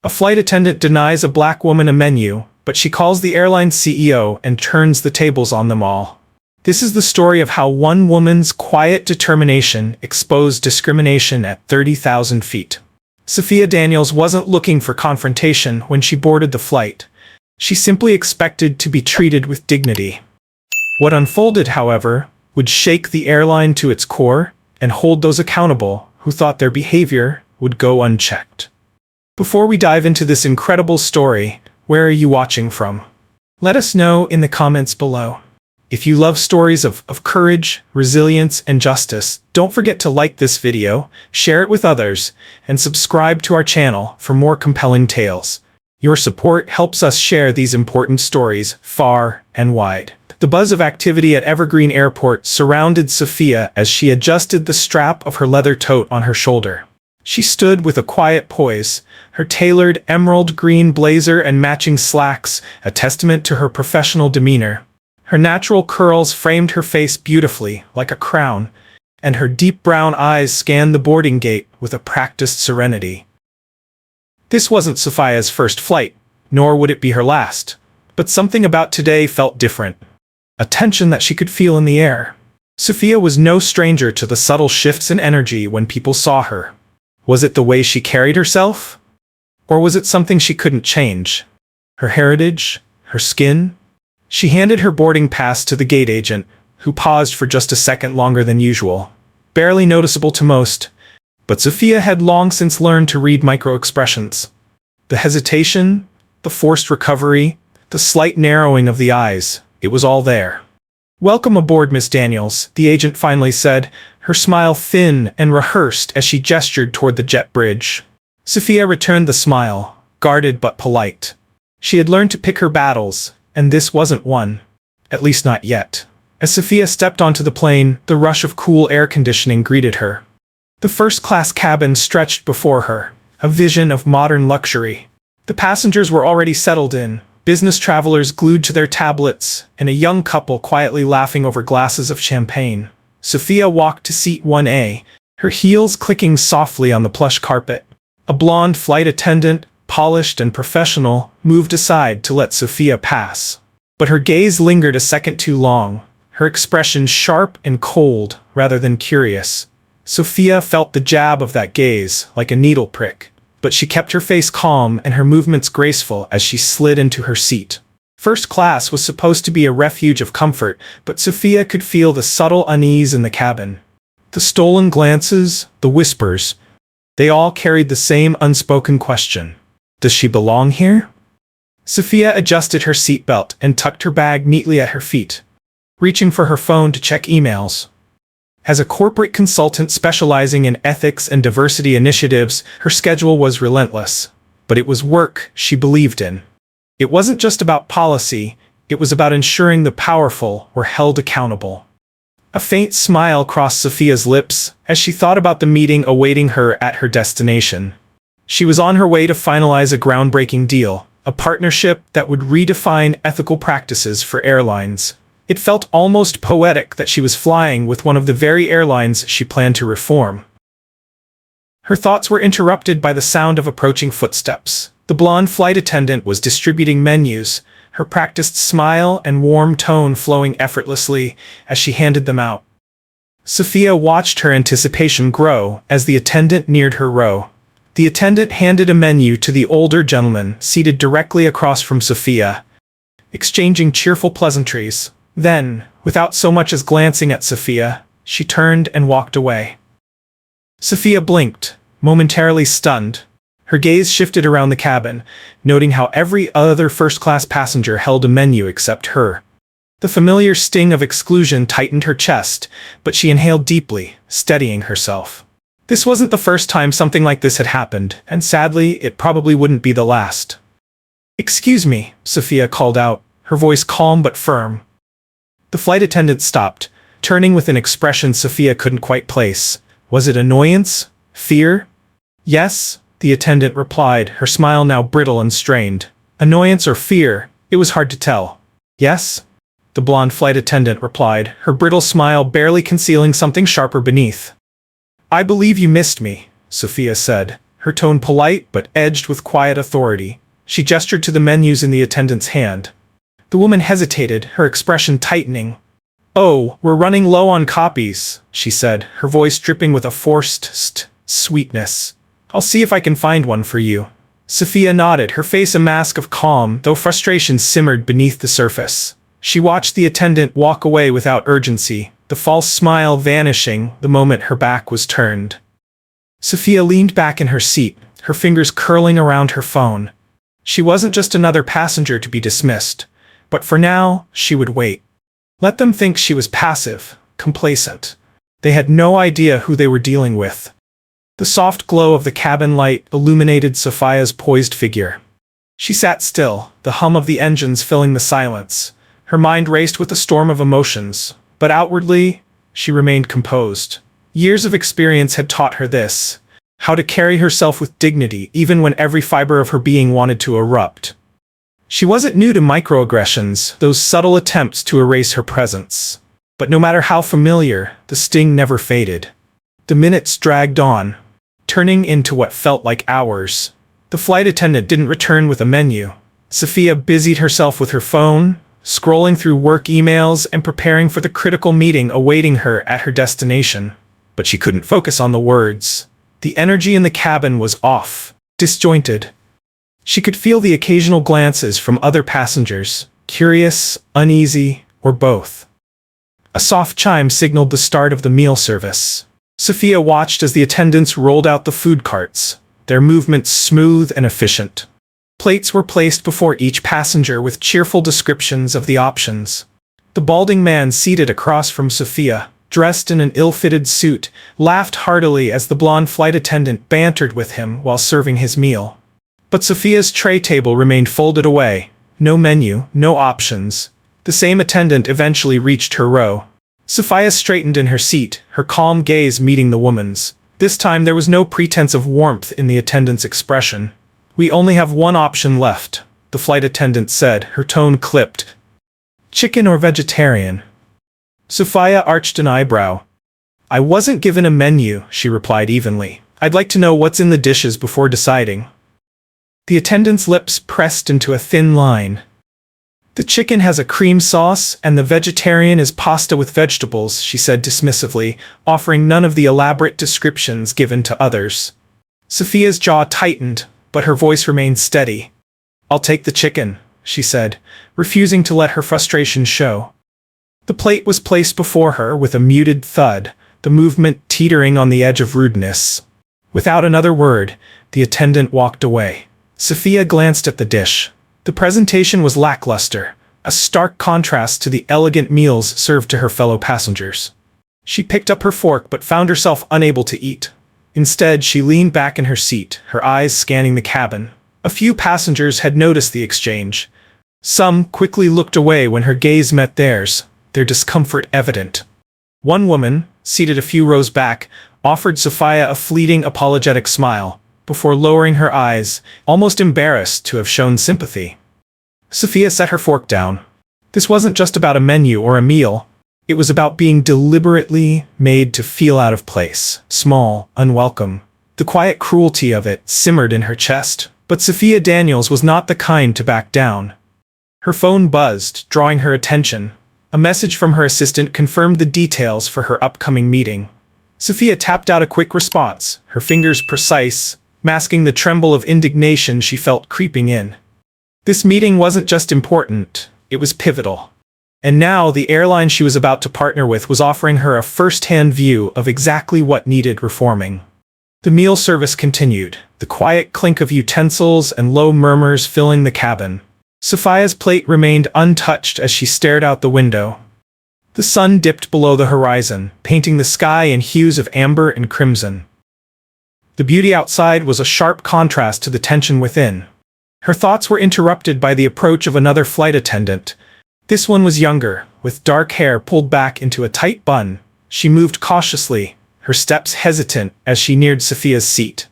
A flight attendant denies a black woman a menu, but she calls the airline's CEO and turns the tables on them all. This is the story of how one woman's quiet determination exposed discrimination at 30,000 feet. Sophia Daniels wasn't looking for confrontation when she boarded the flight. She simply expected to be treated with dignity. What unfolded, however, would shake the airline to its core and hold those accountable who thought their behavior would go unchecked. Before we dive into this incredible story, where are you watching from? Let us know in the comments below. If you love stories of courage, resilience, and justice, don't forget to like this video, share it with others, and subscribe to our channel for more compelling tales. Your support helps us share these important stories far and wide. The buzz of activity at Evergreen Airport surrounded Sophia as she adjusted the strap of her leather tote on her shoulder. She stood with a quiet poise, her tailored emerald green blazer and matching slacks a testament to her professional demeanor. Her natural curls framed her face beautifully, like a crown, and her deep brown eyes scanned the boarding gate with a practiced serenity. This wasn't Sophia's first flight, nor would it be her last, but something about today felt different. A tension that she could feel in the air. Sophia was no stranger to the subtle shifts in energy when people saw her. Was it the way she carried herself? Or was it something she couldn't change? Her heritage? Her skin? She handed her boarding pass to the gate agent, who paused for just a second longer than usual. Barely noticeable to most, but Sophia had long since learned to read micro-expressions. The hesitation, the forced recovery, the slight narrowing of the eyes, it was all there. "Welcome aboard, Miss Daniels," the agent finally said, her smile thin and rehearsed as she gestured toward the jet bridge. Sophia returned the smile, guarded but polite. She had learned to pick her battles, and this wasn't one. At least not yet. As Sophia stepped onto the plane, the rush of cool air conditioning greeted her. The first-class cabin stretched before her, a vision of modern luxury. The passengers were already settled in, business travelers glued to their tablets, and a young couple quietly laughing over glasses of champagne. Sophia walked to seat 1A, her heels clicking softly on the plush carpet. A blonde flight attendant, polished and professional, moved aside to let Sophia pass. But her gaze lingered a second too long, her expression sharp and cold rather than curious. Sophia felt the jab of that gaze like a needle prick, but she kept her face calm and her movements graceful as she slid into her seat. First class was supposed to be a refuge of comfort, but Sophia could feel the subtle unease in the cabin. The stolen glances, the whispers, they all carried the same unspoken question. Does she belong here? Sophia adjusted her seatbelt and tucked her bag neatly at her feet, reaching for her phone to check emails. As a corporate consultant specializing in ethics and diversity initiatives, her schedule was relentless. But it was work she believed in. It wasn't just about policy, it was about ensuring the powerful were held accountable. A faint smile crossed Sophia's lips as she thought about the meeting awaiting her at her destination. She was on her way to finalize a groundbreaking deal, a partnership that would redefine ethical practices for airlines. It felt almost poetic that she was flying with one of the very airlines she planned to reform. Her thoughts were interrupted by the sound of approaching footsteps. The blonde flight attendant was distributing menus, her practiced smile and warm tone flowing effortlessly as she handed them out. Sophia watched her anticipation grow as the attendant neared her row. The attendant handed a menu to the older gentleman seated directly across from Sophia, exchanging cheerful pleasantries. Then, without so much as glancing at Sophia, she turned and walked away. Sophia blinked, momentarily stunned. Her gaze shifted around the cabin, noting how every other first-class passenger held a menu except her. The familiar sting of exclusion tightened her chest, but she inhaled deeply, steadying herself. This wasn't the first time something like this had happened, and sadly, it probably wouldn't be the last. "Excuse me," Sophia called out, her voice calm but firm. The flight attendant stopped, turning with an expression Sophia couldn't quite place. Was it annoyance? Fear? "Yes," the attendant replied, her smile now brittle and strained. Annoyance or fear, it was hard to tell. "Yes?" the blonde flight attendant replied, her brittle smile barely concealing something sharper beneath. "I believe you missed me," Sophia said. her tone polite but edged with quiet authority. She gestured to the menus in the attendant's hand. The woman hesitated, her expression tightening. "Oh, we're running low on copies," she said, her voice dripping with a forced sweetness. "I'll see if I can find one for you." Sophia nodded, her face a mask of calm, though frustration simmered beneath the surface. She watched the attendant walk away without urgency, the false smile vanishing the moment her back was turned. Sophia leaned back in her seat, her fingers curling around her phone. She wasn't just another passenger to be dismissed, but for now, she would wait. Let them think she was passive, complacent. They had no idea who they were dealing with. The soft glow of the cabin light illuminated Sophia's poised figure. She sat still, the hum of the engines filling the silence. Her mind raced with a storm of emotions, but outwardly, she remained composed. Years of experience had taught her this, how to carry herself with dignity even when every fiber of her being wanted to erupt. She wasn't new to microaggressions, those subtle attempts to erase her presence. But no matter how familiar, the sting never faded. The minutes dragged on, turning into what felt like hours. The flight attendant didn't return with a menu. Sophia busied herself with her phone, scrolling through work emails and preparing for the critical meeting awaiting her at her destination. But she couldn't focus on the words. The energy in the cabin was off, disjointed. She could feel the occasional glances from other passengers, curious, uneasy, or both. A soft chime signaled the start of the meal service. Sophia watched as the attendants rolled out the food carts, their movements smooth and efficient. Plates were placed before each passenger with cheerful descriptions of the options. The balding man seated across from Sophia, dressed in an ill-fitted suit, laughed heartily as the blonde flight attendant bantered with him while serving his meal. But Sophia's tray table remained folded away. No menu, no options. The same attendant eventually reached her row. Sophia straightened in her seat, her calm gaze meeting the woman's. This time there was no pretense of warmth in the attendant's expression. "We only have one option left," the flight attendant said, her tone clipped. "Chicken or vegetarian?" Sophia arched an eyebrow. "I wasn't given a menu," she replied evenly. "I'd like to know what's in the dishes before deciding." The attendant's lips pressed into a thin line. "The chicken has a cream sauce, and the vegetarian is pasta with vegetables," she said dismissively, offering none of the elaborate descriptions given to others. Sophia's jaw tightened, but her voice remained steady. "I'll take the chicken," she said, refusing to let her frustration show. The plate was placed before her with a muted thud, the movement teetering on the edge of rudeness. Without another word, the attendant walked away. Sophia glanced at the dish. The presentation was lackluster, a stark contrast to the elegant meals served to her fellow passengers. She picked up her fork but found herself unable to eat. Instead, she leaned back in her seat, her eyes scanning the cabin. A few passengers had noticed the exchange. Some quickly looked away when her gaze met theirs, their discomfort evident. One woman, seated a few rows back, offered Sophia a fleeting apologetic smile, before lowering her eyes, almost embarrassed to have shown sympathy. Sophia set her fork down. This wasn't just about a menu or a meal. It was about being deliberately made to feel out of place, small, unwelcome. The quiet cruelty of it simmered in her chest, but Sophia Daniels was not the kind to back down. Her phone buzzed, drawing her attention. A message from her assistant confirmed the details for her upcoming meeting. Sophia tapped out a quick response, her fingers precise, masking the tremble of indignation she felt creeping in. This meeting wasn't just important, it was pivotal. And now the airline she was about to partner with was offering her a first-hand view of exactly what needed reforming. The meal service continued, the quiet clink of utensils and low murmurs filling the cabin. Sophia's plate remained untouched as she stared out the window. The sun dipped below the horizon, painting the sky in hues of amber and crimson. The beauty outside was a sharp contrast to the tension within. Her thoughts were interrupted by the approach of another flight attendant. This one was younger, with dark hair pulled back into a tight bun. She moved cautiously, her steps hesitant as she neared Sophia's seat.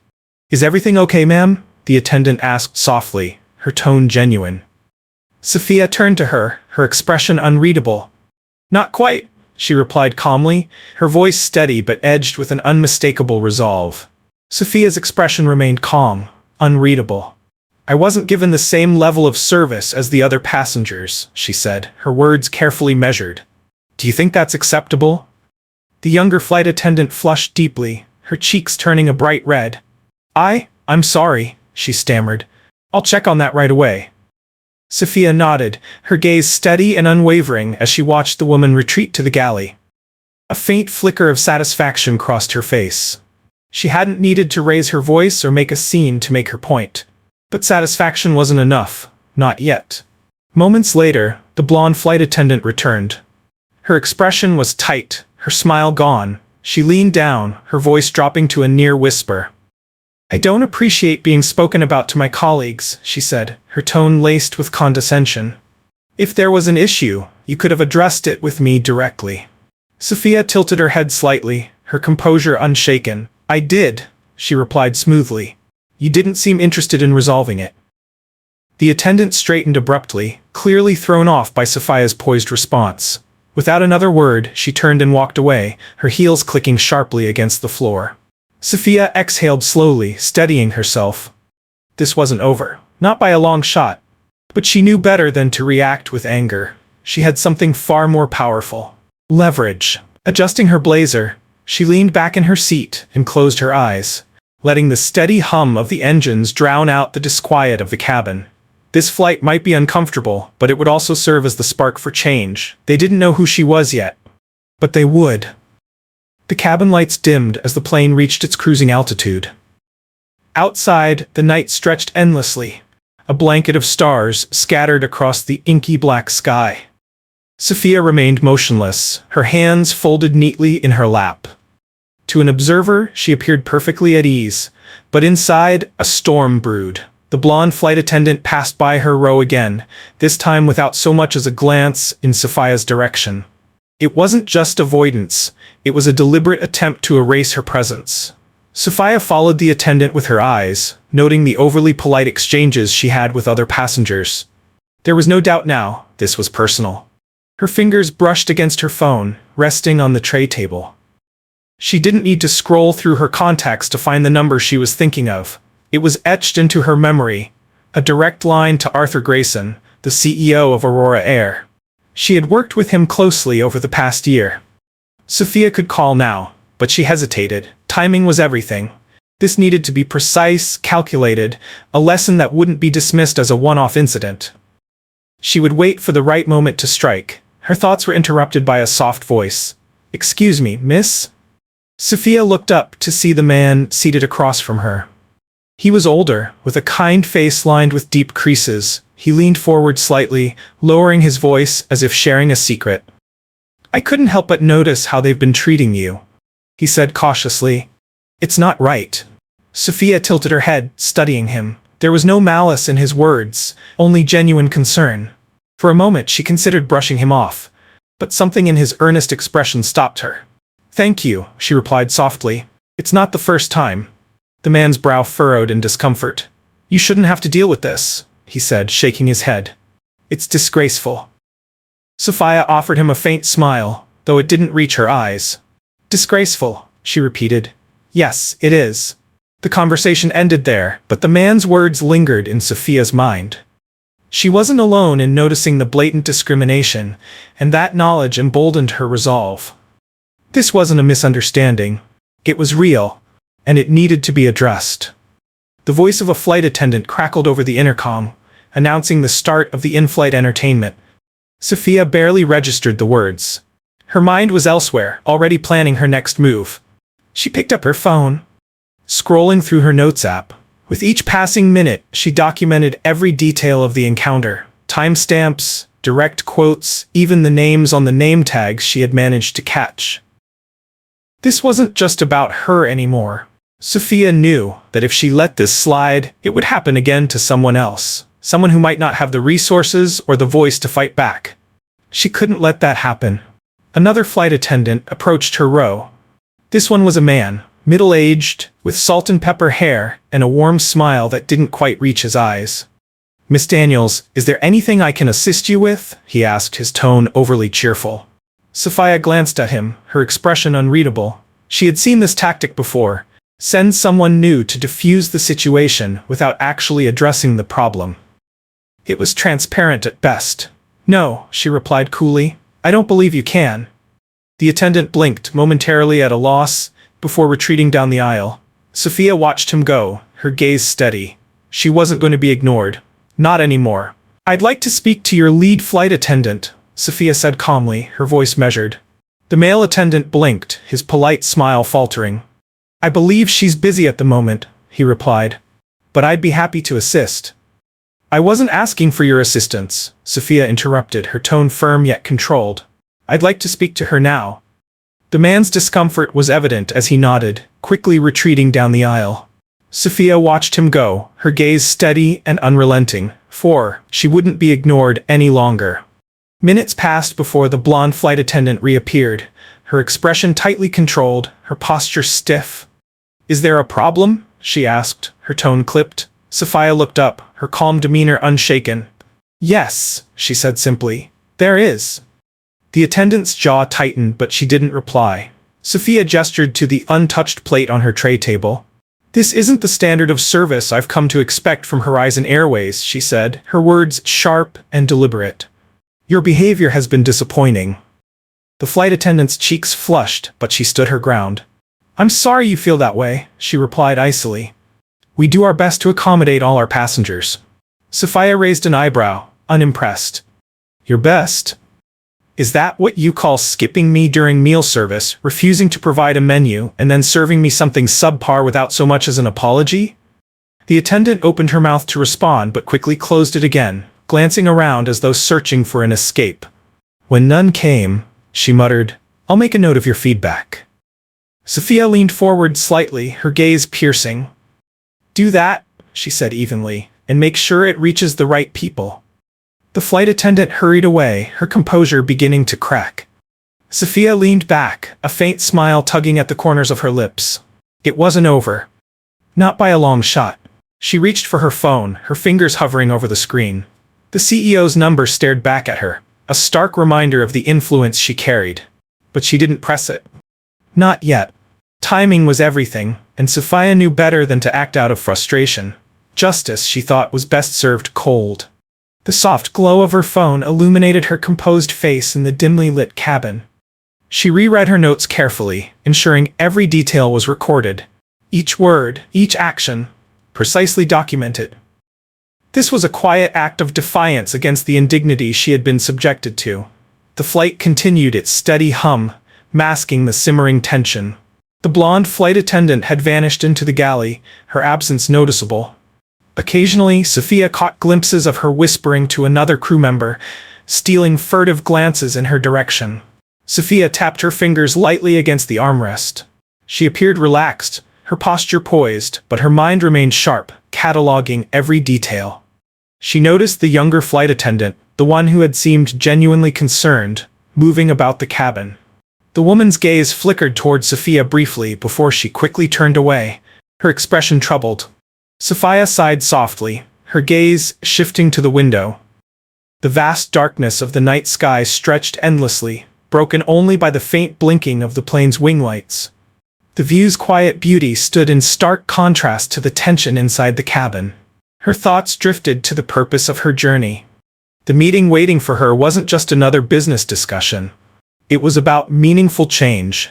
"Is everything okay, ma'am?" the attendant asked softly, her tone genuine. Sophia turned to her, her expression unreadable. "Not quite," she replied calmly, her voice steady but edged with an unmistakable resolve. Sophia's expression remained calm, unreadable. "I wasn't given the same level of service as the other passengers," she said, her words carefully measured. "Do you think that's acceptable?" The younger flight attendant flushed deeply, her cheeks turning a bright red. I'm sorry," she stammered. "I'll check on that right away." Sophia nodded, her gaze steady and unwavering as she watched the woman retreat to the galley. A faint flicker of satisfaction crossed her face. She hadn't needed to raise her voice or make a scene to make her point. But satisfaction wasn't enough, not yet. Moments later, the blonde flight attendant returned. Her expression was tight, her smile gone. She leaned down, her voice dropping to a near whisper. "I don't appreciate being spoken about to my colleagues," she said, her tone laced with condescension. "If there was an issue, you could have addressed it with me directly." Sophia tilted her head slightly, her composure unshaken. "I did," she replied smoothly. "You didn't seem interested in resolving it." The attendant straightened abruptly, clearly thrown off by Sophia's poised response. Without another word, she turned and walked away, her heels clicking sharply against the floor. Sophia exhaled slowly, steadying herself. This wasn't over, not by a long shot. But she knew better than to react with anger. She had something far more powerful. Leverage. Adjusting her blazer, she leaned back in her seat and closed her eyes, letting the steady hum of the engines drown out the disquiet of the cabin. This flight might be uncomfortable, but it would also serve as the spark for change. They didn't know who she was yet. But they would. The cabin lights dimmed as the plane reached its cruising altitude. Outside, the night stretched endlessly, a blanket of stars scattered across the inky black sky. Sophia remained motionless, her hands folded neatly in her lap. To an observer, she appeared perfectly at ease, but inside, a storm brewed. The blonde flight attendant passed by her row again, this time without so much as a glance in Sophia's direction. It wasn't just avoidance, it was a deliberate attempt to erase her presence. Sophia followed the attendant with her eyes, noting the overly polite exchanges she had with other passengers. There was no doubt now, this was personal. Her fingers brushed against her phone, resting on the tray table. She didn't need to scroll through her contacts to find the number she was thinking of. It was etched into her memory, a direct line to Arthur Grayson, the CEO of Aurora Air. She had worked with him closely over the past year. Sophia could call now, but she hesitated. Timing was everything. This needed to be precise, calculated, a lesson that wouldn't be dismissed as a one-off incident. She would wait for the right moment to strike. Her thoughts were interrupted by a soft voice. "Excuse me, miss?" Sophia looked up to see the man seated across from her. He was older, with a kind face lined with deep creases. He leaned forward slightly, lowering his voice as if sharing a secret. "I couldn't help but notice how they've been treating you," he said cautiously. "It's not right." Sophia tilted her head, studying him. There was no malice in his words, only genuine concern. For a moment she considered brushing him off, but something in his earnest expression stopped her. "Thank you," she replied softly. "It's not the first time." The man's brow furrowed in discomfort. "You shouldn't have to deal with this," he said, shaking his head. "It's disgraceful." Sophia offered him a faint smile, though it didn't reach her eyes. "Disgraceful," she repeated. "Yes, it is." The conversation ended there, but the man's words lingered in Sophia's mind. She wasn't alone in noticing the blatant discrimination, and that knowledge emboldened her resolve. This wasn't a misunderstanding. It was real, and it needed to be addressed. The voice of a flight attendant crackled over the intercom, announcing the start of the in-flight entertainment. Sophia barely registered the words. Her mind was elsewhere, already planning her next move. She picked up her phone, scrolling through her notes app. With each passing minute, she documented every detail of the encounter. Timestamps, direct quotes, even the names on the name tags she had managed to catch. This wasn't just about her anymore. Sophia knew that if she let this slide, it would happen again to someone else. Someone who might not have the resources or the voice to fight back. She couldn't let that happen. Another flight attendant approached her row. This one was a man, middle-aged, with salt and pepper hair and a warm smile that didn't quite reach his eyes. "Miss Daniels, is there anything I can assist you with?" he asked, his tone overly cheerful. Sophia glanced at him, her expression unreadable. She had seen this tactic before. Send someone new to defuse the situation without actually addressing the problem. It was transparent at best. No, she replied coolly. I don't believe you can. The attendant blinked, momentarily at a loss, before retreating down the aisle. Sophia watched him go, her gaze steady. She wasn't going to be ignored. Not anymore. I'd like to speak to your lead flight attendant, Sophia said calmly, her voice measured. The male attendant blinked, his polite smile faltering. I believe she's busy at the moment, he replied. But I'd be happy to assist. I wasn't asking for your assistance, Sophia interrupted, her tone firm yet controlled. I'd like to speak to her now. The man's discomfort was evident as he nodded, quickly retreating down the aisle. Sophia watched him go, her gaze steady and unrelenting, for she wouldn't be ignored any longer. Minutes passed before the blonde flight attendant reappeared, her expression tightly controlled, her posture stiff. Is there a problem? She asked, her tone clipped. Sophia looked up, her calm demeanor unshaken. Yes, she said simply. There is. The attendant's jaw tightened, but she didn't reply. Sophia gestured to the untouched plate on her tray table. This isn't the standard of service I've come to expect from Horizon Airways, she said, her words sharp and deliberate. Your behavior has been disappointing. The flight attendant's cheeks flushed, but she stood her ground. I'm sorry you feel that way, she replied icily. We do our best to accommodate all our passengers. Sophia raised an eyebrow, unimpressed. Your best? Is that what you call skipping me during meal service, refusing to provide a menu, and then serving me something subpar without so much as an apology? The attendant opened her mouth to respond but quickly closed it again, glancing around as though searching for an escape. When none came, she muttered, I'll make a note of your feedback. Sophia leaned forward slightly, her gaze piercing. Do that, she said evenly, and make sure it reaches the right people. The flight attendant hurried away, her composure beginning to crack. Sophia leaned back, a faint smile tugging at the corners of her lips. It wasn't over. Not by a long shot. She reached for her phone, her fingers hovering over the screen. The CEO's number stared back at her, a stark reminder of the influence she carried. But she didn't press it. Not yet. Timing was everything, and Sophia knew better than to act out of frustration. Justice, she thought, was best served cold. The soft glow of her phone illuminated her composed face in the dimly lit cabin. She reread her notes carefully, ensuring every detail was recorded. Each word, each action, precisely documented. This was a quiet act of defiance against the indignity she had been subjected to. The flight continued its steady hum, masking the simmering tension. The blonde flight attendant had vanished into the galley, her absence noticeable. Occasionally, Sophia caught glimpses of her whispering to another crew member, stealing furtive glances in her direction. Sophia tapped her fingers lightly against the armrest. She appeared relaxed, her posture poised, but her mind remained sharp, cataloging every detail. She noticed the younger flight attendant, the one who had seemed genuinely concerned, moving about the cabin. The woman's gaze flickered toward Sophia briefly before she quickly turned away, her expression troubled. Sophia sighed softly, her gaze shifting to the window. The vast darkness of the night sky stretched endlessly, broken only by the faint blinking of the plane's wing lights. The view's quiet beauty stood in stark contrast to the tension inside the cabin. Her thoughts drifted to the purpose of her journey. The meeting waiting for her wasn't just another business discussion. It was about meaningful change.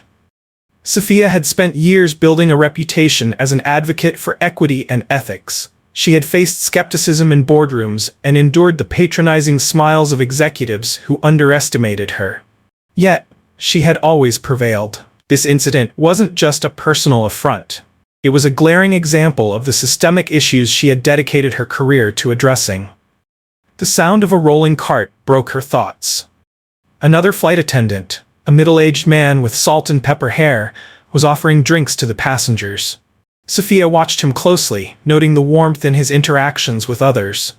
Sophia had spent years building a reputation as an advocate for equity and ethics. She had faced skepticism in boardrooms and endured the patronizing smiles of executives who underestimated her. Yet, she had always prevailed. This incident wasn't just a personal affront. It was a glaring example of the systemic issues she had dedicated her career to addressing. The sound of a rolling cart broke her thoughts. Another flight attendant, a middle-aged man with salt and pepper hair, was offering drinks to the passengers. Sophia watched him closely, noting the warmth in his interactions with others.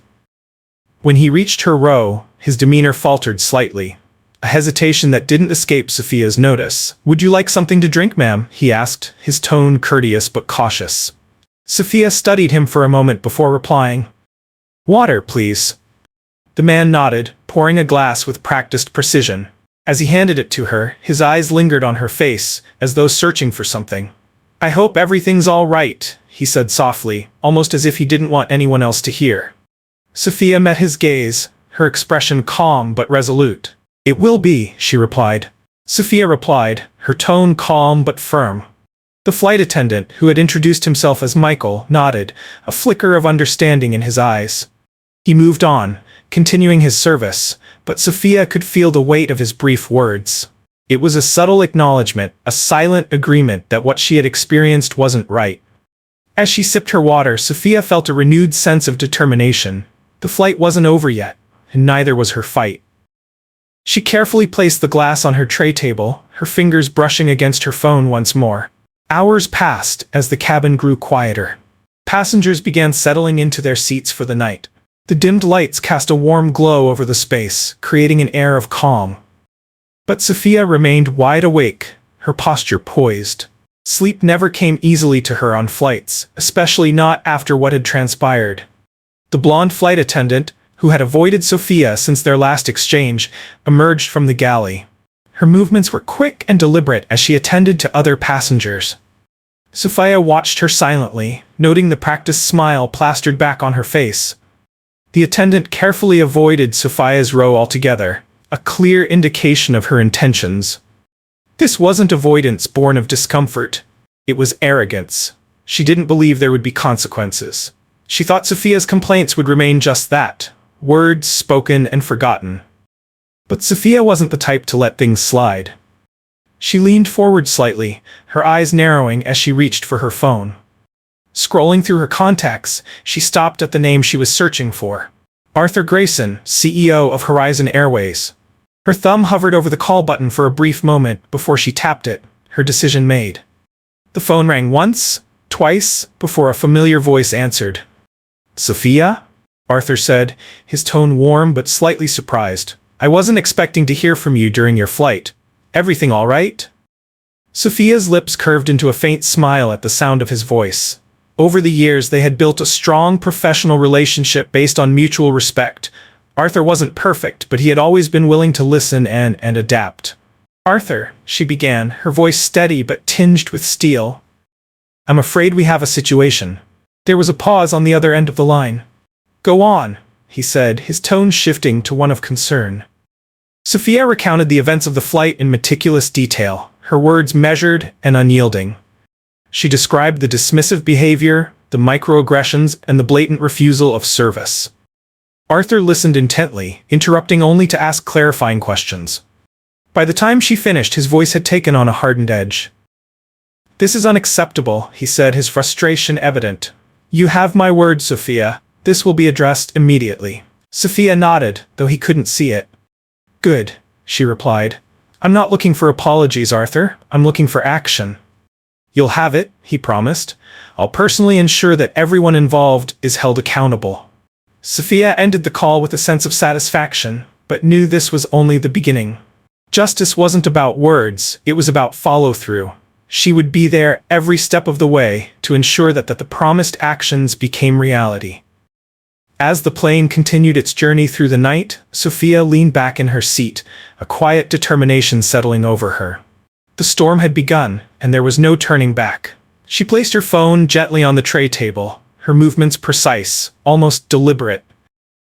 When he reached her row, his demeanor faltered slightly, a hesitation that didn't escape Sophia's notice. "Would you like something to drink, ma'am?" he asked, his tone courteous but cautious. Sophia studied him for a moment before replying, "Water, please." The man nodded, pouring a glass with practiced precision. As he handed it to her, his eyes lingered on her face, as though searching for something. "I hope everything's all right," he said softly, almost as if he didn't want anyone else to hear. Sophia met his gaze, her expression calm but resolute. "It will be," she replied. Sophia replied, her tone calm but firm. The flight attendant, who had introduced himself as Michael, nodded, a flicker of understanding in his eyes. He moved on, continuing his service, but Sophia could feel the weight of his brief words. It was a subtle acknowledgement, a silent agreement that what she had experienced wasn't right. As she sipped her water, Sophia felt a renewed sense of determination. The flight wasn't over yet, and neither was her fight. She carefully placed the glass on her tray table, her fingers brushing against her phone once more. Hours passed as the cabin grew quieter. Passengers began settling into their seats for the night. The dimmed lights cast a warm glow over the space, creating an air of calm. But Sophia remained wide awake, her posture poised. Sleep never came easily to her on flights, especially not after what had transpired. The blonde flight attendant, who had avoided Sophia since their last exchange, emerged from the galley. Her movements were quick and deliberate as she attended to other passengers. Sophia watched her silently, noting the practiced smile plastered back on her face. The attendant carefully avoided Sophia's row altogether, a clear indication of her intentions. This wasn't avoidance born of discomfort. It was arrogance. She didn't believe there would be consequences. She thought Sophia's complaints would remain just that, words spoken and forgotten. But Sophia wasn't the type to let things slide. She leaned forward slightly, her eyes narrowing as she reached for her phone. Scrolling through her contacts, she stopped at the name she was searching for. Arthur Grayson, CEO of Horizon Airways. Her thumb hovered over the call button for a brief moment before she tapped it, her decision made. The phone rang once, twice, before a familiar voice answered. "Sophia?" Arthur said, his tone warm but slightly surprised. "I wasn't expecting to hear from you during your flight. Everything all right?" Sophia's lips curved into a faint smile at the sound of his voice. Over the years, they had built a strong professional relationship based on mutual respect. Arthur wasn't perfect, but he had always been willing to listen and adapt. "Arthur," she began, her voice steady but tinged with steel. "I'm afraid we have a situation." There was a pause on the other end of the line. "Go on," he said, his tone shifting to one of concern. Sophia recounted the events of the flight in meticulous detail, her words measured and unyielding. She described the dismissive behavior, the microaggressions, and the blatant refusal of service. Arthur listened intently, interrupting only to ask clarifying questions. By the time she finished, his voice had taken on a hardened edge. "This is unacceptable," he said, his frustration evident. "You have my word, Sophia. This will be addressed immediately." Sophia nodded, though he couldn't see it. "Good," she replied. "I'm not looking for apologies, Arthur. I'm looking for action." "You'll have it," he promised. "I'll personally ensure that everyone involved is held accountable." Sophia ended the call with a sense of satisfaction, but knew this was only the beginning. Justice wasn't about words, it was about follow-through. She would be there every step of the way to ensure that the promised actions became reality. As the plane continued its journey through the night, Sophia leaned back in her seat, a quiet determination settling over her. The storm had begun, and there was no turning back. She placed her phone gently on the tray table, her movements precise, almost deliberate.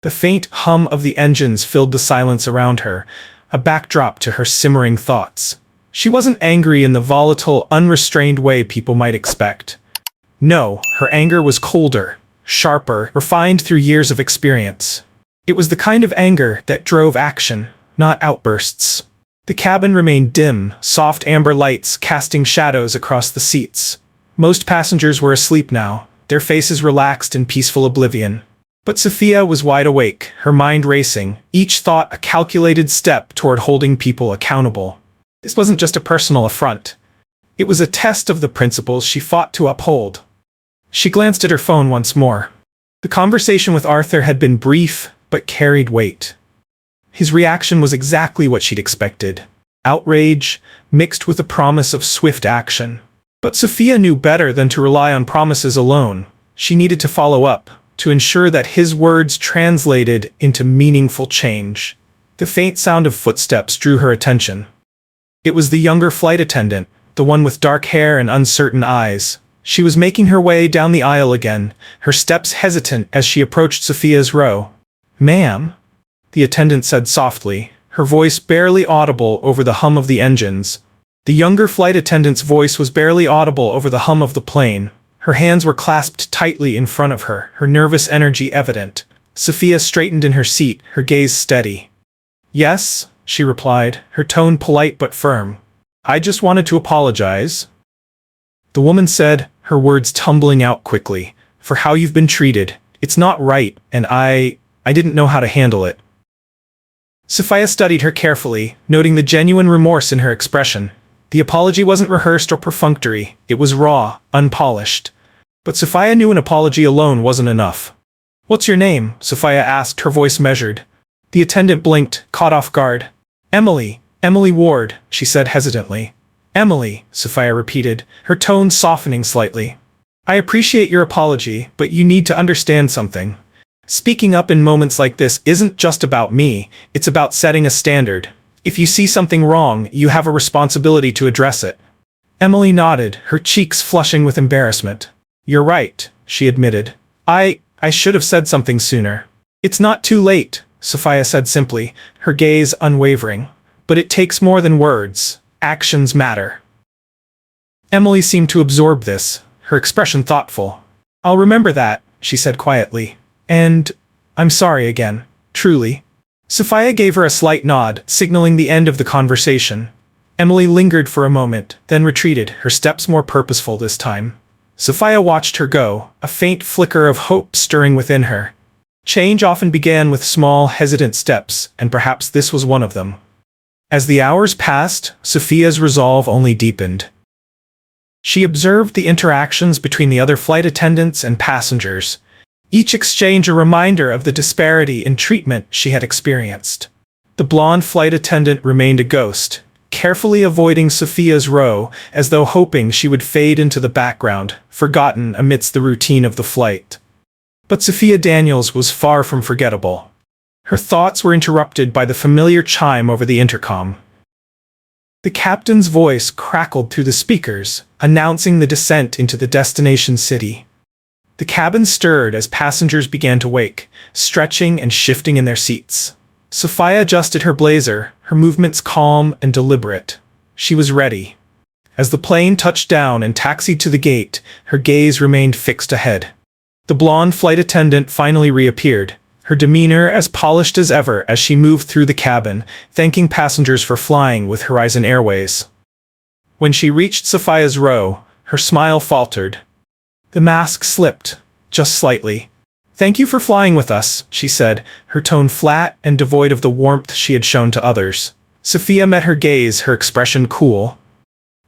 The faint hum of the engines filled the silence around her, a backdrop to her simmering thoughts. She wasn't angry in the volatile, unrestrained way people might expect. No, her anger was colder, sharper, refined through years of experience. It was the kind of anger that drove action, not outbursts. The cabin remained dim, soft amber lights casting shadows across the seats. Most passengers were asleep now, their faces relaxed in peaceful oblivion. But Sophia was wide awake, her mind racing, each thought a calculated step toward holding people accountable. This wasn't just a personal affront. It was a test of the principles she fought to uphold. She glanced at her phone once more. The conversation with Arthur had been brief, but carried weight. His reaction was exactly what she'd expected. Outrage, mixed with a promise of swift action. But Sophia knew better than to rely on promises alone. She needed to follow up, to ensure that his words translated into meaningful change. The faint sound of footsteps drew her attention. It was the younger flight attendant, the one with dark hair and uncertain eyes. She was making her way down the aisle again, her steps hesitant as she approached Sophia's row. "Ma'am," the attendant said softly, her voice barely audible over the hum of the engines. The younger flight attendant's voice was barely audible over the hum of the plane. Her hands were clasped tightly in front of her, her nervous energy evident. Sophia straightened in her seat, her gaze steady. "Yes," she replied, her tone polite but firm. "I just wanted to apologize," the woman said, her words tumbling out quickly, "for how you've been treated. It's not right, and I didn't know how to handle it." Sophia studied her carefully, noting the genuine remorse in her expression. The apology wasn't rehearsed or perfunctory, it was raw, unpolished. But Sophia knew an apology alone wasn't enough. "What's your name?" Sophia asked, her voice measured. The attendant blinked, caught off guard. Emily Ward," she said hesitantly. "Emily," Sophia repeated, her tone softening slightly. "I appreciate your apology, but you need to understand something. Speaking up in moments like this isn't just about me, it's about setting a standard. If you see something wrong, you have a responsibility to address it." Emily nodded, her cheeks flushing with embarrassment. "You're right," she admitted. I should have said something sooner." "It's not too late," Sophia said simply, her gaze unwavering. "But it takes more than words. Actions matter." Emily seemed to absorb this, her expression thoughtful. "I'll remember that," she said quietly. "And I'm sorry again, truly." Sophia gave her a slight nod, signaling the end of the conversation. Emily lingered for a moment, then retreated, her steps more purposeful this time. Sophia watched her go, a faint flicker of hope stirring within her. Change often began with small, hesitant steps, and perhaps this was one of them. As the hours passed, Sophia's resolve only deepened. She observed the interactions between the other flight attendants and passengers, each exchange a reminder of the disparity in treatment she had experienced. The blonde flight attendant remained a ghost, carefully avoiding Sophia's row as though hoping she would fade into the background, forgotten amidst the routine of the flight. But Sophia Daniels was far from forgettable. Her thoughts were interrupted by the familiar chime over the intercom. The captain's voice crackled through the speakers, announcing the descent into the destination city. The cabin stirred as passengers began to wake, stretching and shifting in their seats. Sophia adjusted her blazer, her movements calm and deliberate. She was ready. As the plane touched down and taxied to the gate, her gaze remained fixed ahead. The blonde flight attendant finally reappeared, her demeanor as polished as ever as she moved through the cabin, thanking passengers for flying with Horizon Airways. When she reached Sophia's row, her smile faltered. The mask slipped, just slightly. "Thank you for flying with us," she said, her tone flat and devoid of the warmth she had shown to others. Sophia met her gaze, her expression cool.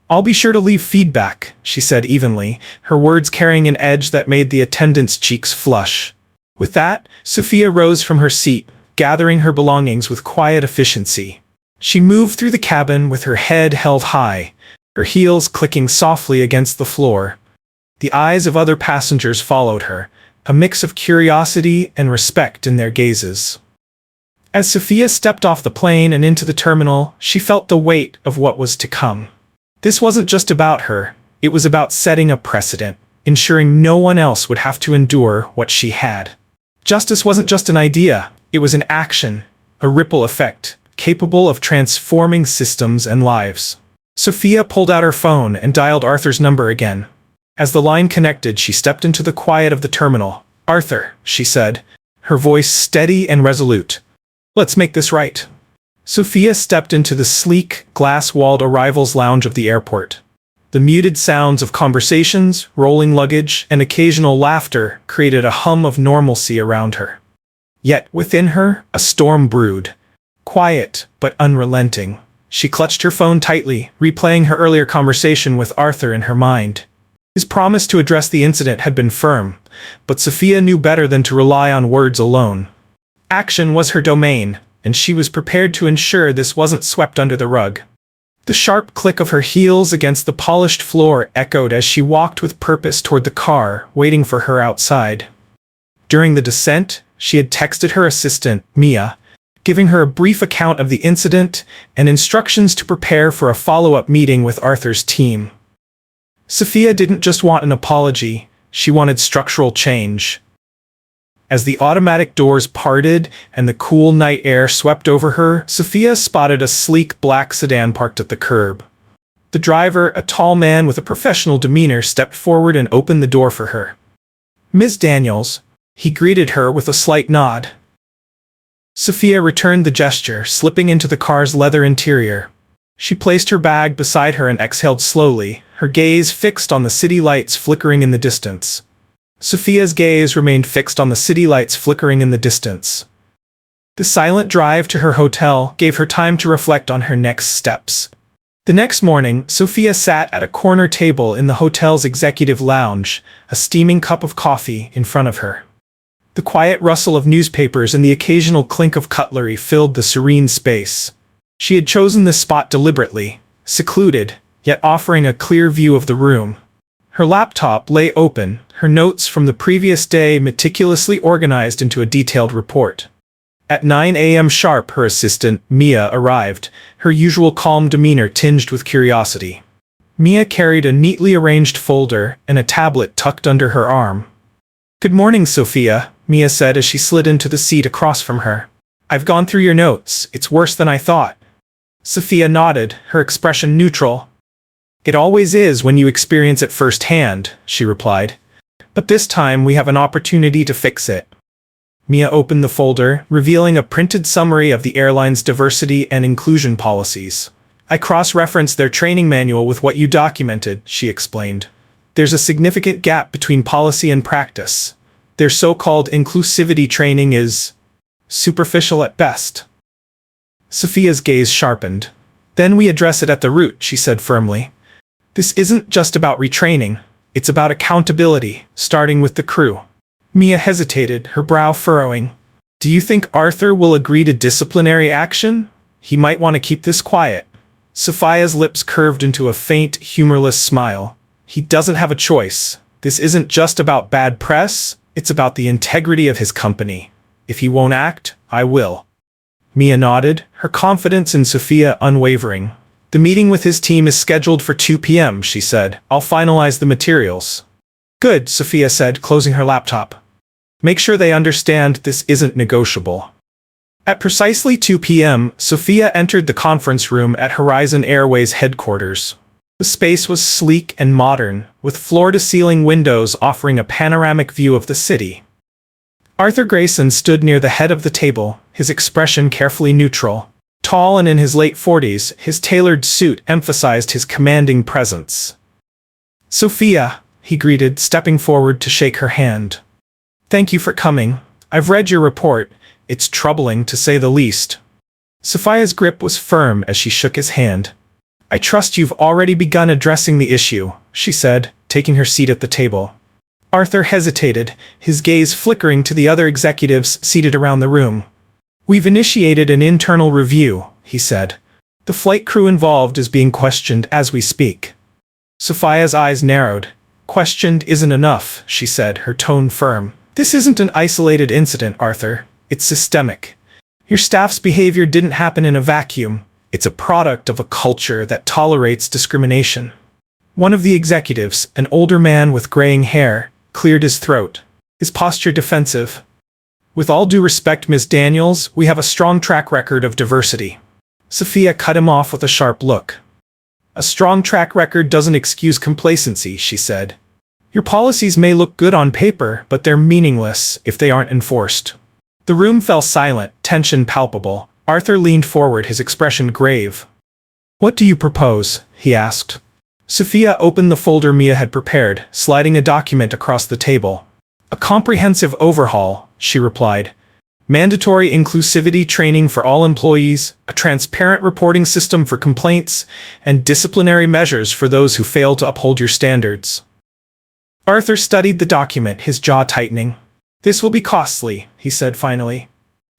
"I'll be sure to leave feedback," she said evenly, her words carrying an edge that made the attendant's cheeks flush. With that, Sophia rose from her seat, gathering her belongings with quiet efficiency. She moved through the cabin with her head held high, her heels clicking softly against the floor. The eyes of other passengers followed her, a mix of curiosity and respect in their gazes. As Sophia stepped off the plane and into the terminal, she felt the weight of what was to come. This wasn't just about her, it was about setting a precedent, ensuring no one else would have to endure what she had. Justice wasn't just an idea, it was an action, a ripple effect, capable of transforming systems and lives. Sophia pulled out her phone and dialed Arthur's number again. As the line connected, she stepped into the quiet of the terminal. "Arthur," she said, her voice steady and resolute. "Let's make this right." Sophia stepped into the sleek, glass-walled arrivals lounge of the airport. The muted sounds of conversations, rolling luggage, and occasional laughter created a hum of normalcy around her. Yet, within her, a storm brewed. Quiet, but unrelenting. She clutched her phone tightly, replaying her earlier conversation with Arthur in her mind. His promise to address the incident had been firm, but Sophia knew better than to rely on words alone. Action was her domain, and she was prepared to ensure this wasn't swept under the rug. The sharp click of her heels against the polished floor echoed as she walked with purpose toward the car, waiting for her outside. During the descent, she had texted her assistant, Mia, giving her a brief account of the incident and instructions to prepare for a follow-up meeting with Arthur's team. Sophia didn't just want an apology, she wanted structural change. As the automatic doors parted and the cool night air swept over her, Sophia spotted a sleek black sedan parked at the curb. The driver, a tall man with a professional demeanor, stepped forward and opened the door for her. "Ms. Daniels," he greeted her with a slight nod. Sophia returned the gesture, slipping into the car's leather interior. She placed her bag beside her and exhaled slowly, her gaze fixed on the city lights flickering in the distance. Sophia's gaze remained fixed on the city lights flickering in the distance. The silent drive to her hotel gave her time to reflect on her next steps. The next morning, Sophia sat at a corner table in the hotel's executive lounge, a steaming cup of coffee in front of her. The quiet rustle of newspapers and the occasional clink of cutlery filled the serene space. She had chosen this spot deliberately, secluded, yet offering a clear view of the room. Her laptop lay open, her notes from the previous day meticulously organized into a detailed report. At 9 a.m. sharp, her assistant, Mia, arrived, her usual calm demeanor tinged with curiosity. Mia carried a neatly arranged folder and a tablet tucked under her arm. "Good morning, Sophia," Mia said as she slid into the seat across from her. "I've gone through your notes. It's worse than I thought." Sophia nodded, her expression neutral. "It always is when you experience it firsthand," she replied. "But this time we have an opportunity to fix it." Mia opened the folder, revealing a printed summary of the airline's diversity and inclusion policies. "I cross-referenced their training manual with what you documented," she explained. "There's a significant gap between policy and practice. Their so-called inclusivity training is superficial at best." Sophia's gaze sharpened. "Then we address it at the root," she said firmly. "This isn't just about retraining, it's about accountability, starting with the crew." Mia hesitated, her brow furrowing. "Do you think Arthur will agree to disciplinary action? He might want to keep this quiet." Sophia's lips curved into a faint, humorless smile. "He doesn't have a choice. This isn't just about bad press, it's about the integrity of his company. If he won't act, I will." Mia nodded, her confidence in Sophia unwavering. "The meeting with his team is scheduled for 2 p.m., she said. "I'll finalize the materials." "Good," Sophia said, closing her laptop. "Make sure they understand this isn't negotiable." At precisely 2 p.m., Sophia entered the conference room at Horizon Airways headquarters. The space was sleek and modern, with floor-to-ceiling windows offering a panoramic view of the city. Arthur Grayson stood near the head of the table, his expression carefully neutral. Tall and in his late 40s, his tailored suit emphasized his commanding presence. "Sophia," he greeted, stepping forward to shake her hand. "Thank you for coming. I've read your report. It's troubling, to say the least." Sophia's grip was firm as she shook his hand. "I trust you've already begun addressing the issue," she said, taking her seat at the table. Arthur hesitated, his gaze flickering to the other executives seated around the room. "We've initiated an internal review," he said. "The flight crew involved is being questioned as we speak." Sophia's eyes narrowed. "Questioned isn't enough," she said, her tone firm. "This isn't an isolated incident, Arthur. It's systemic. Your staff's behavior didn't happen in a vacuum. It's a product of a culture that tolerates discrimination." One of the executives, an older man with graying hair, cleared his throat, his posture defensive. "With all due respect, Ms. Daniels, we have a strong track record of diversity." Sophia cut him off with a sharp look. "A strong track record doesn't excuse complacency," she said. "Your policies may look good on paper, but they're meaningless if they aren't enforced." The room fell silent, tension palpable. Arthur leaned forward, his expression grave. "What do you propose?" he asked. Sophia opened the folder Mia had prepared, sliding a document across the table. "A comprehensive overhaul," she replied. "Mandatory inclusivity training for all employees, a transparent reporting system for complaints, and disciplinary measures for those who fail to uphold your standards." Arthur studied the document, his jaw tightening. "This will be costly," he said finally.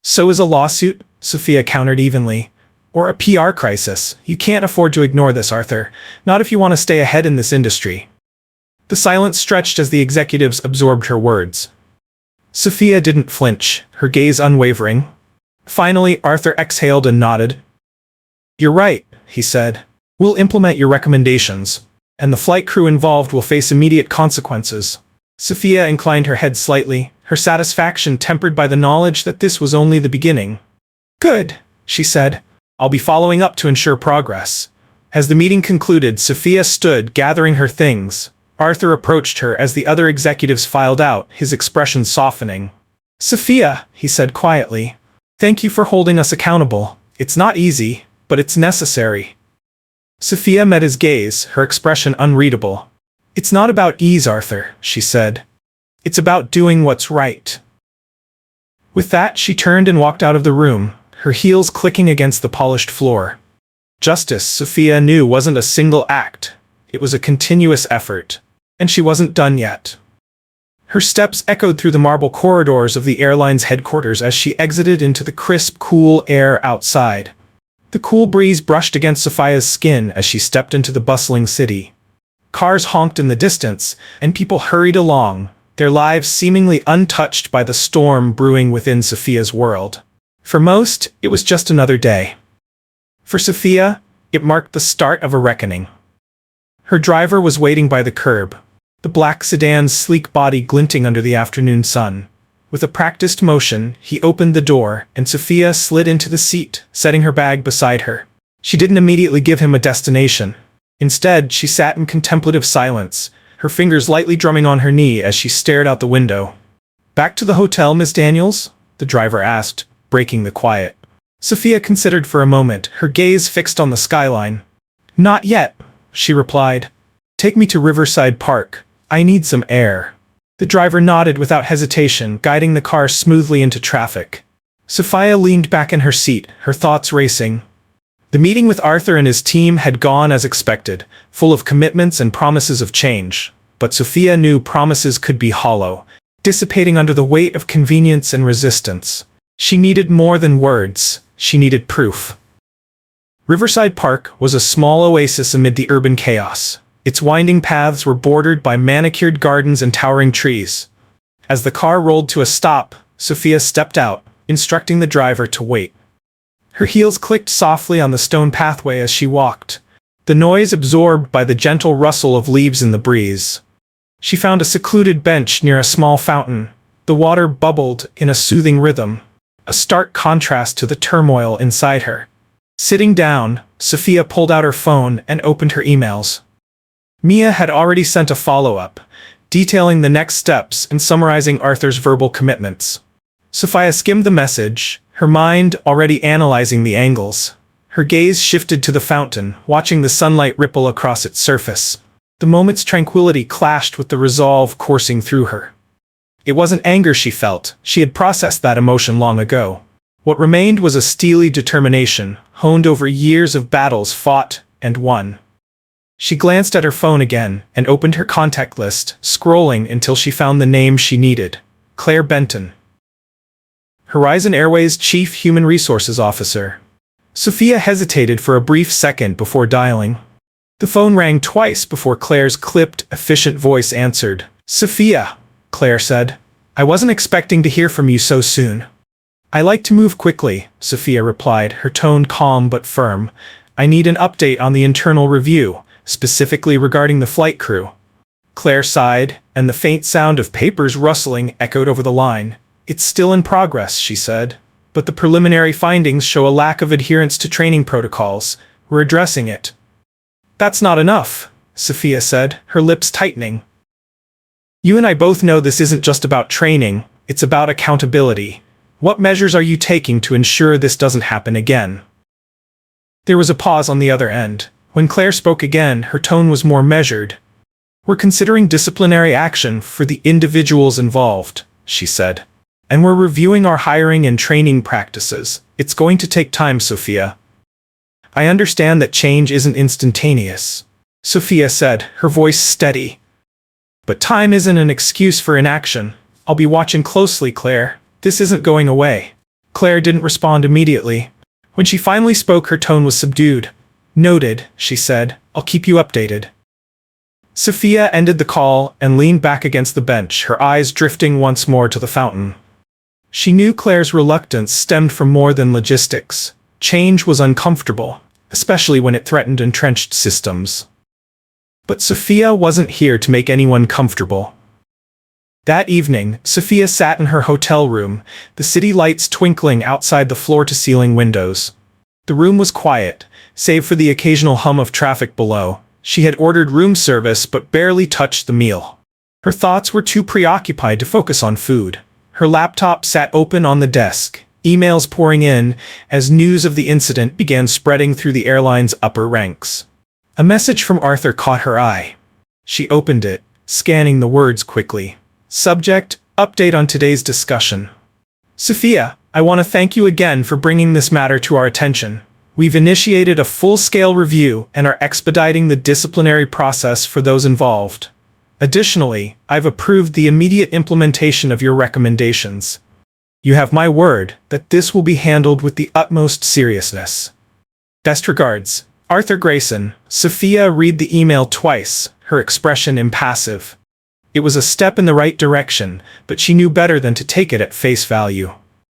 "So is a lawsuit," Sophia countered evenly. "Or a PR crisis. You can't afford to ignore this, Arthur. Not if you want to stay ahead in this industry." The silence stretched as the executives absorbed her words. Sophia didn't flinch, her gaze unwavering. Finally, Arthur exhaled and nodded. "You're right," he said. "We'll implement your recommendations, and the flight crew involved will face immediate consequences." Sophia inclined her head slightly, her satisfaction tempered by the knowledge that this was only the beginning. "Good," she said. "I'll be following up to ensure progress." As the meeting concluded, Sophia stood, gathering her things. Arthur approached her as the other executives filed out, his expression softening. "Sophia," he said quietly, "thank you for holding us accountable. It's not easy, but it's necessary." Sophia met his gaze, her expression unreadable. "It's not about ease, Arthur," she said. "It's about doing what's right." With that, she turned and walked out of the room, her heels clicking against the polished floor. Justice, Sophia knew, wasn't a single act. It was a continuous effort. And she wasn't done yet. Her steps echoed through the marble corridors of the airline's headquarters as she exited into the crisp, cool air outside. The cool breeze brushed against Sophia's skin as she stepped into the bustling city. Cars honked in the distance, and people hurried along, their lives seemingly untouched by the storm brewing within Sophia's world. For most, it was just another day. For Sophia, it marked the start of a reckoning. Her driver was waiting by the curb, the black sedan's sleek body glinting under the afternoon sun. With a practiced motion, he opened the door, and Sophia slid into the seat, setting her bag beside her. She didn't immediately give him a destination. Instead, she sat in contemplative silence, her fingers lightly drumming on her knee as she stared out the window. "Back to the hotel, Miss Daniels?" the driver asked, breaking the quiet. Sophia considered for a moment, her gaze fixed on the skyline. "Not yet," she replied. "Take me to Riverside Park. I need some air." The driver nodded without hesitation, guiding the car smoothly into traffic. Sophia leaned back in her seat, her thoughts racing. The meeting with Arthur and his team had gone as expected, full of commitments and promises of change. But Sophia knew promises could be hollow, dissipating under the weight of convenience and resistance. She needed more than words. She needed proof. Riverside Park was a small oasis amid the urban chaos. Its winding paths were bordered by manicured gardens and towering trees. As the car rolled to a stop, Sophia stepped out, instructing the driver to wait. Her heels clicked softly on the stone pathway as she walked, the noise absorbed by the gentle rustle of leaves in the breeze. She found a secluded bench near a small fountain. The water bubbled in a soothing rhythm, a stark contrast to the turmoil inside her. Sitting down, Sophia pulled out her phone and opened her emails. Mia had already sent a follow-up, detailing the next steps and summarizing Arthur's verbal commitments. Sophia skimmed the message, her mind already analyzing the angles. Her gaze shifted to the fountain, watching the sunlight ripple across its surface. The moment's tranquility clashed with the resolve coursing through her. It wasn't anger she felt, she had processed that emotion long ago. What remained was a steely determination, honed over years of battles fought and won. She glanced at her phone again and opened her contact list, scrolling until she found the name she needed: Claire Benton. Horizon Airways Chief Human Resources Officer. Sophia hesitated for a brief second before dialing. The phone rang twice before Claire's clipped, efficient voice answered. "Sophia," Claire said. "I wasn't expecting to hear from you so soon." "I like to move quickly," Sophia replied, her tone calm but firm. "I need an update on the internal review, specifically regarding the flight crew." Claire sighed, and the faint sound of papers rustling echoed over the line. "It's still in progress," she said, "but the preliminary findings show a lack of adherence to training protocols. We're addressing it." "That's not enough," Sophia said, her lips tightening. "You and I both know this isn't just about training, it's about accountability. What measures are you taking to ensure this doesn't happen again?" There was a pause on the other end. When Claire spoke again, her tone was more measured. "We're considering disciplinary action for the individuals involved," she said. "And we're reviewing our hiring and training practices. It's going to take time, Sophia." "I understand that change isn't instantaneous," Sophia said, her voice steady. "But time isn't an excuse for inaction. I'll be watching closely, Claire. This isn't going away." Claire didn't respond immediately. When she finally spoke, her tone was subdued. "Noted," she said. "I'll keep you updated." Sophia ended the call and leaned back against the bench, her eyes drifting once more to the fountain. She knew Claire's reluctance stemmed from more than logistics. Change was uncomfortable, especially when it threatened entrenched systems. But Sophia wasn't here to make anyone comfortable. That evening, Sophia sat in her hotel room, the city lights twinkling outside the floor-to-ceiling windows. The room was quiet, save for the occasional hum of traffic below. She had ordered room service but barely touched the meal. Her thoughts were too preoccupied to focus on food. Her laptop sat open on the desk, emails pouring in as news of the incident began spreading through the airline's upper ranks. A message from Arthur caught her eye. She opened it, scanning the words quickly. Subject: update on today's discussion. Sophia, I want to thank you again for bringing this matter to our attention. We've initiated a full-scale review and are expediting the disciplinary process for those involved. Additionally, I've approved the immediate implementation of your recommendations. You have my word that this will be handled with the utmost seriousness. Best regards, Arthur Grayson. Sophia read the email twice, her expression impassive. It was a step in the right direction, but she knew better than to take it at face value.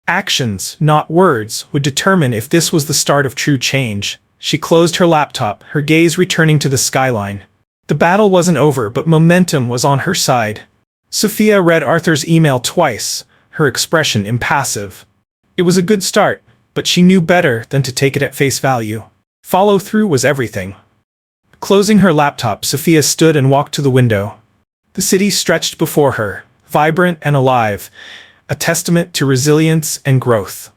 Actions, not words, would determine if this was the start of true change. She closed her laptop, her gaze returning to the skyline. The battle wasn't over, but momentum was on her side. Sophia read Arthur's email twice, her expression impassive. It was a good start, but she knew better than to take it at face value. Follow-through was everything. Closing her laptop, Sophia stood and walked to the window. The city stretched before her, vibrant and alive, a testament to resilience and growth.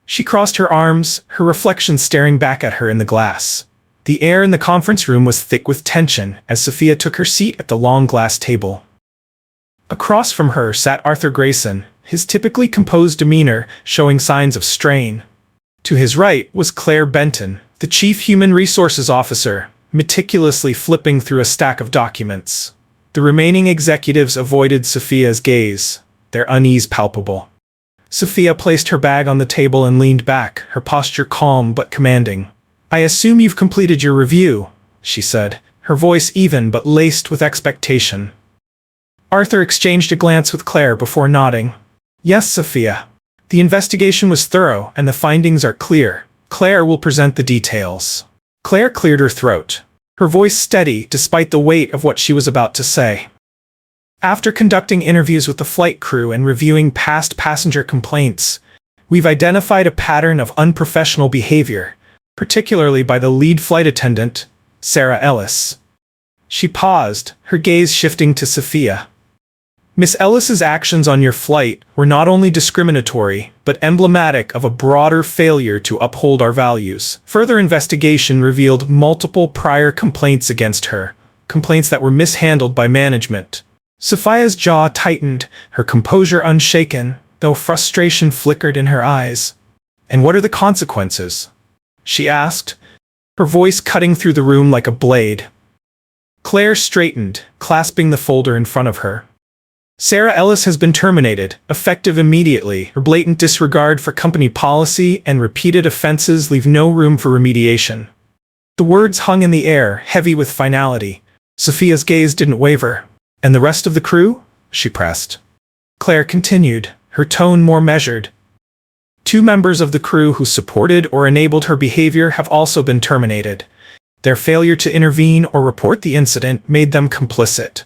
She crossed her arms, her reflection staring back at her in the glass. The air in the conference room was thick with tension as Sophia took her seat at the long glass table. Across from her sat Arthur Grayson, his typically composed demeanor showing signs of strain. To his right was Claire Benton, the Chief Human Resources Officer, meticulously flipping through a stack of documents. The remaining executives avoided Sophia's gaze, their unease palpable. Sophia placed her bag on the table and leaned back, her posture calm but commanding. "I assume you've completed your review," she said, her voice even but laced with expectation. Arthur exchanged a glance with Claire before nodding. "Yes, Sophia. The investigation was thorough and the findings are clear. Claire will present the details." Claire cleared her throat, her voice steady despite the weight of what she was about to say. "After conducting interviews with the flight crew and reviewing past passenger complaints, we've identified a pattern of unprofessional behavior, particularly by the lead flight attendant, Sarah Ellis." She paused, her gaze shifting to Sophia. "Miss Ellis's actions on your flight were not only discriminatory, but emblematic of a broader failure to uphold our values. Further investigation revealed multiple prior complaints against her, complaints that were mishandled by management." Sophia's jaw tightened, her composure unshaken, though frustration flickered in her eyes. "And what are the consequences?" she asked, her voice cutting through the room like a blade. Claire straightened, clasping the folder in front of her. "Sarah Ellis has been terminated, effective immediately. Her blatant disregard for company policy and repeated offenses leave no room for remediation." The words hung in the air, heavy with finality. Sophia's gaze didn't waver. "And the rest of the crew?" she pressed. Claire continued, her tone more measured. "2 members of the crew who supported or enabled her behavior have also been terminated. Their failure to intervene or report the incident made them complicit.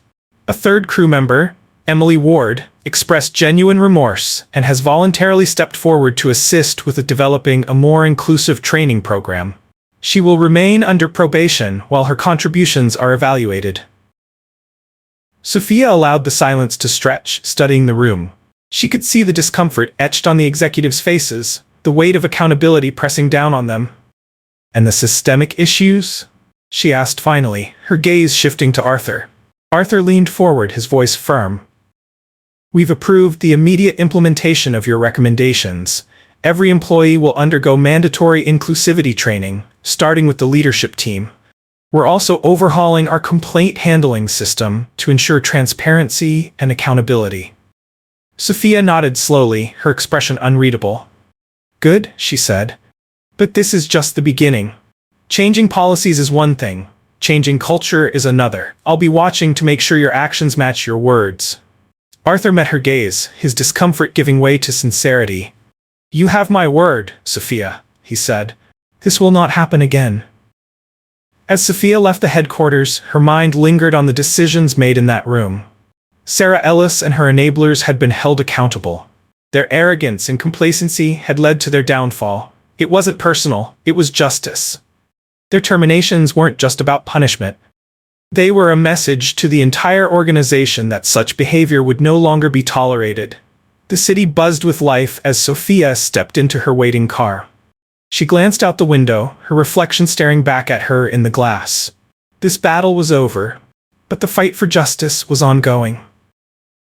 A 3rd crew member, Emily Ward, expressed genuine remorse and has voluntarily stepped forward to assist with developing a more inclusive training program. She will remain under probation while her contributions are evaluated." Sophia allowed the silence to stretch, studying the room. She could see the discomfort etched on the executives' faces, the weight of accountability pressing down on them. "And the systemic issues?" she asked finally, her gaze shifting to Arthur. Arthur leaned forward, his voice firm. "We've approved the immediate implementation of your recommendations. Every employee will undergo mandatory inclusivity training, starting with the leadership team. We're also overhauling our complaint handling system to ensure transparency and accountability." Sophia nodded slowly, her expression unreadable. "Good," she said. "But this is just the beginning. Changing policies is one thing. Changing culture is another. I'll be watching to make sure your actions match your words." Arthur met her gaze, his discomfort giving way to sincerity. "You have my word, Sophia," he said. "This will not happen again." As Sophia left the headquarters, her mind lingered on the decisions made in that room. Sarah Ellis and her enablers had been held accountable. Their arrogance and complacency had led to their downfall. It wasn't personal, it was justice. Their terminations weren't just about punishment. They were a message to the entire organization that such behavior would no longer be tolerated. The city buzzed with life as Sophia stepped into her waiting car. She glanced out the window, her reflection staring back at her in the glass. This battle was over, but the fight for justice was ongoing.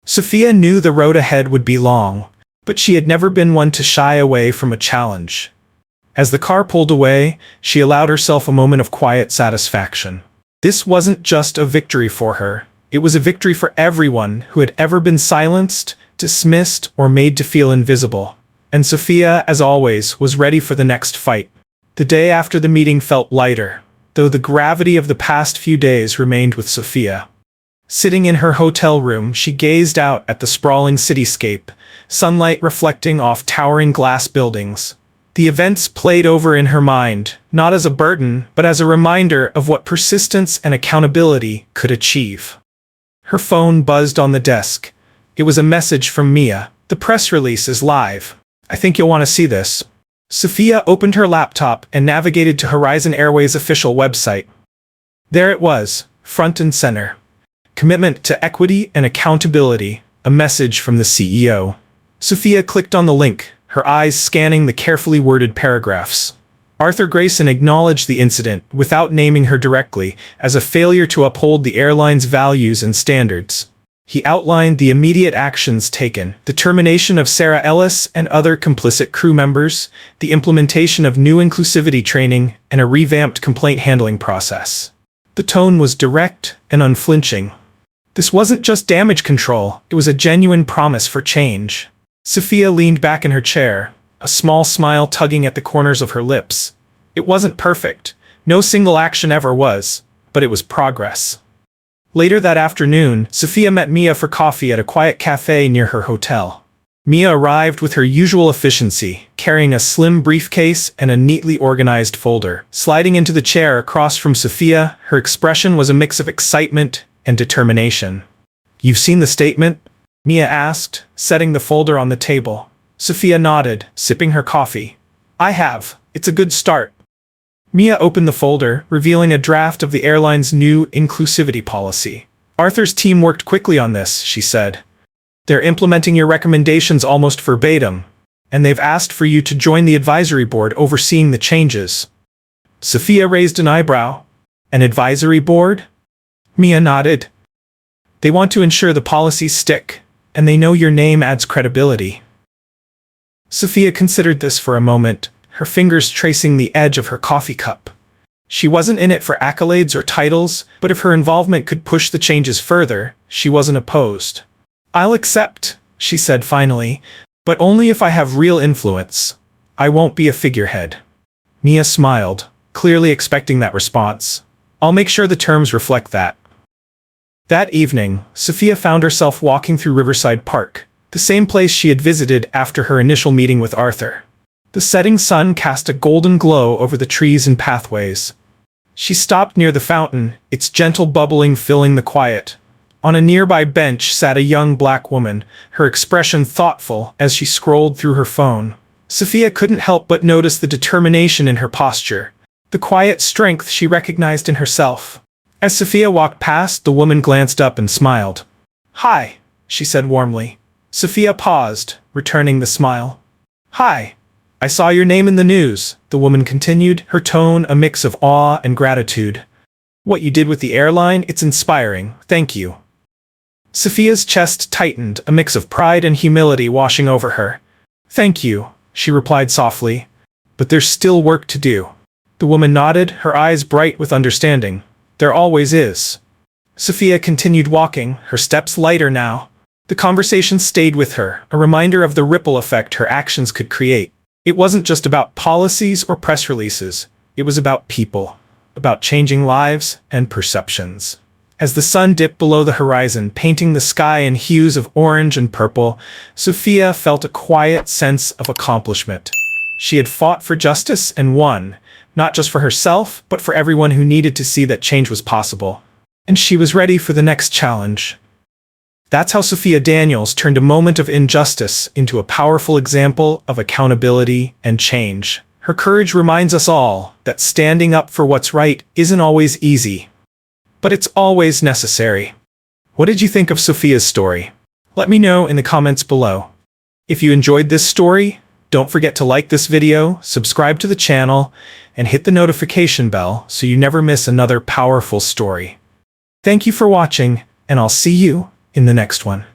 Sophia knew the road ahead would be long, but she had never been one to shy away from a challenge. As the car pulled away, she allowed herself a moment of quiet satisfaction. This wasn't just a victory for her, it was a victory for everyone who had ever been silenced, dismissed, or made to feel invisible. And Sophia, as always, was ready for the next fight. The day after the meeting felt lighter, though the gravity of the past few days remained with Sophia. Sitting in her hotel room, she gazed out at the sprawling cityscape, sunlight reflecting off towering glass buildings. The events played over in her mind, not as a burden, but as a reminder of what persistence and accountability could achieve. Her phone buzzed on the desk. It was a message from Mia. "The press release is live. I think you'll want to see this." Sophia opened her laptop and navigated to Horizon Airways' official website. There it was, front and center. Commitment to equity and accountability, a message from the CEO. Sophia clicked on the link, her eyes scanning the carefully worded paragraphs. Arthur Grayson acknowledged the incident, without naming her directly, as a failure to uphold the airline's values and standards. He outlined the immediate actions taken: the termination of Sarah Ellis and other complicit crew members, the implementation of new inclusivity training, and a revamped complaint handling process. The tone was direct and unflinching. This wasn't just damage control, it was a genuine promise for change. Sophia leaned back in her chair, a small smile tugging at the corners of her lips. It wasn't perfect. No single action ever was, but it was progress. Later that afternoon, Sophia met Mia for coffee at a quiet cafe near her hotel. Mia arrived with her usual efficiency, carrying a slim briefcase and a neatly organized folder. Sliding into the chair across from Sophia, her expression was a mix of excitement and determination. "You've seen the statement?" Mia asked, setting the folder on the table. Sophia nodded, sipping her coffee. "I have. It's a good start." Mia opened the folder, revealing a draft of the airline's new inclusivity policy. "Arthur's team worked quickly on this," she said. "They're implementing your recommendations almost verbatim, and they've asked for you to join the advisory board overseeing the changes." Sophia raised an eyebrow. "An advisory board?" Mia nodded. "They want to ensure the policies stick, and they know your name adds credibility." Sophia considered this for a moment, her fingers tracing the edge of her coffee cup. She wasn't in it for accolades or titles, but if her involvement could push the changes further, she wasn't opposed. "I'll accept," she said finally, "but only if I have real influence. I won't be a figurehead." Mia smiled, clearly expecting that response. "I'll make sure the terms reflect that." That evening, Sophia found herself walking through Riverside Park, the same place she had visited after her initial meeting with Arthur. The setting sun cast a golden glow over the trees and pathways. She stopped near the fountain, its gentle bubbling filling the quiet. On a nearby bench sat a young black woman, her expression thoughtful as she scrolled through her phone. Sophia couldn't help but notice the determination in her posture, the quiet strength she recognized in herself. As Sophia walked past, the woman glanced up and smiled. "Hi," she said warmly. Sophia paused, returning the smile. "Hi. I saw your name in the news," the woman continued, her tone a mix of awe and gratitude. "What you did with the airline, it's inspiring, thank you." Sophia's chest tightened, a mix of pride and humility washing over her. "Thank you," she replied softly. "But there's still work to do." The woman nodded, her eyes bright with understanding. "There always is." Sophia continued walking, her steps lighter now. The conversation stayed with her, a reminder of the ripple effect her actions could create. It wasn't just about policies or press releases. It was about people, about changing lives and perceptions. As the sun dipped below the horizon, painting the sky in hues of orange and purple, Sophia felt a quiet sense of accomplishment. She had fought for justice and won, not just for herself, but for everyone who needed to see that change was possible. And she was ready for the next challenge. That's how Sophia Daniels turned a moment of injustice into a powerful example of accountability and change. Her courage reminds us all that standing up for what's right isn't always easy, but it's always necessary. What did you think of Sophia's story? Let me know in the comments below. If you enjoyed this story, don't forget to like this video, subscribe to the channel, and hit the notification bell so you never miss another powerful story. Thank you for watching, and I'll see you in the next one.